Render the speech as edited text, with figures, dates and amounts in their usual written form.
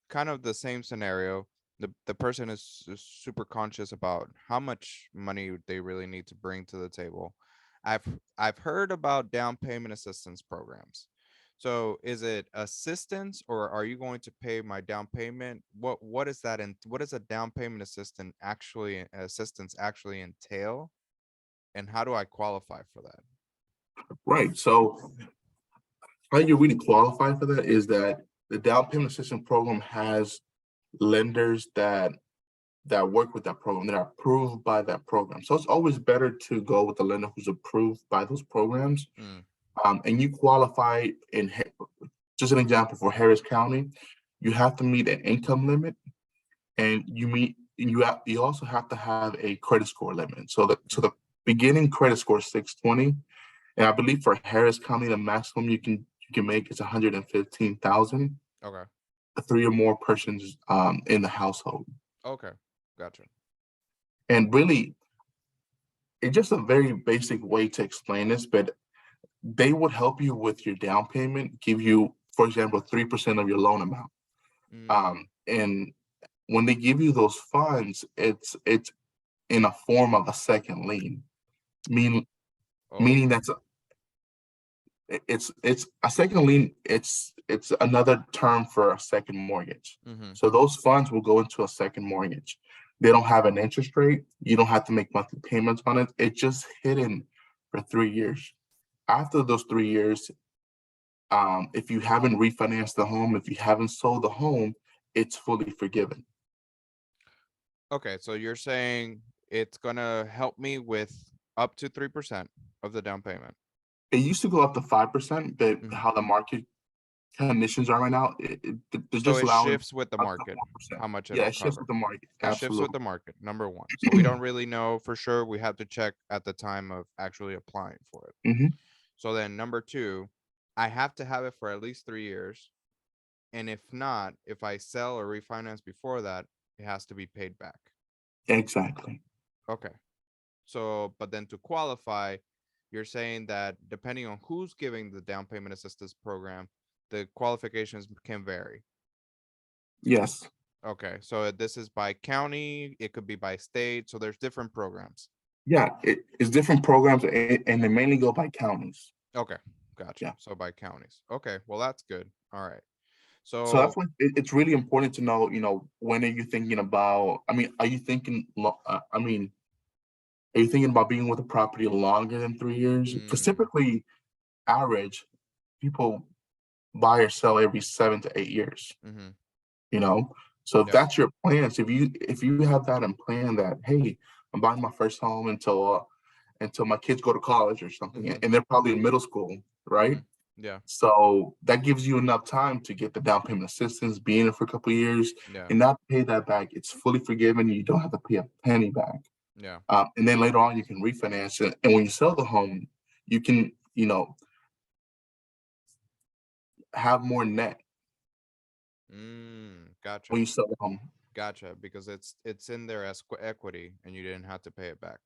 kind of the same scenario. The person is super conscious about how much money they really need to bring to the table. I've heard about down payment assistance programs. So is it assistance, or are you going to pay my down payment? What is that, and what does a down payment assistance actually entail, and how do I qualify for that? Right. So how you really qualify for that is that the down payment assistance program has lenders that work with that program, that are approved by that program. So it's always better to go with the lender who's approved by those programs. Mm, And you qualify just an example for Harris County, you have to meet an income limit, and you also have to have a credit score limit. So mm, the beginning credit score is 620, and I believe for Harris County the maximum you can make is 115,000, okay. three or more persons in the household. Okay. Gotcha. And really, it's just a very basic way to explain this, but they would help you with your down payment, give you, for example, 3% of your loan amount. Mm, And when they give you those funds, it's in a form of a second lien, mean, oh. meaning it's a second lien. It's another term for a second mortgage. Mm-hmm. So those funds will go into a second mortgage. They don't have an interest rate. You don't have to make monthly payments on it. It's just hidden for 3 years. After those 3 years, if you haven't refinanced the home, if you haven't sold the home, it's fully forgiven. Okay, so you're saying it's gonna help me with up to 3% of the down payment. It used to go up to 5%, but Mhm. how the market conditions are right now, they're So just it allowing shifts with the up to market, 4%. how much Yeah, it'll it shifts cover. with the market. It shifts with Absolutely. the market, number one. So we don't really know for sure. We have to check at the time of actually applying for it. Hmm. So then number two, I have to have it for at least 3 years. And if not, if I sell or refinance before that, it has to be paid back. Exactly. Okay. So, but then to qualify, you're saying that depending on who's giving the down payment assistance program, the qualifications can vary. Yes. Okay, so this is by county, it could be by state, so there's different programs. Yeah, it's different programs, and they mainly go by counties. Okay, gotcha. Yeah. So by counties. Okay, well that's good. All right. So that's So why it's really important to know, when are you thinking about, I mean, are you thinking about being with a property longer than 3 years? Because mm, typically, average, people buy or sell every 7 to 8 years. mm-hmm, you know so if yep, that's your plans, if you have that in plan, that hey, I'm buying my first home until my kids go to college or something, mm-hmm, and they're probably in middle school, mm-hmm, right? yeah, So that gives you enough time to get the down payment assistance, be in it for a couple of years, yeah, and not pay that back. It's fully forgiven. You don't have to pay a penny back. yeah. And then later on you can refinance it, and when you sell the home, you can have more net when Gotcha, you sell the home. gotcha. Because it's in there as equity, and you didn't have to pay it back.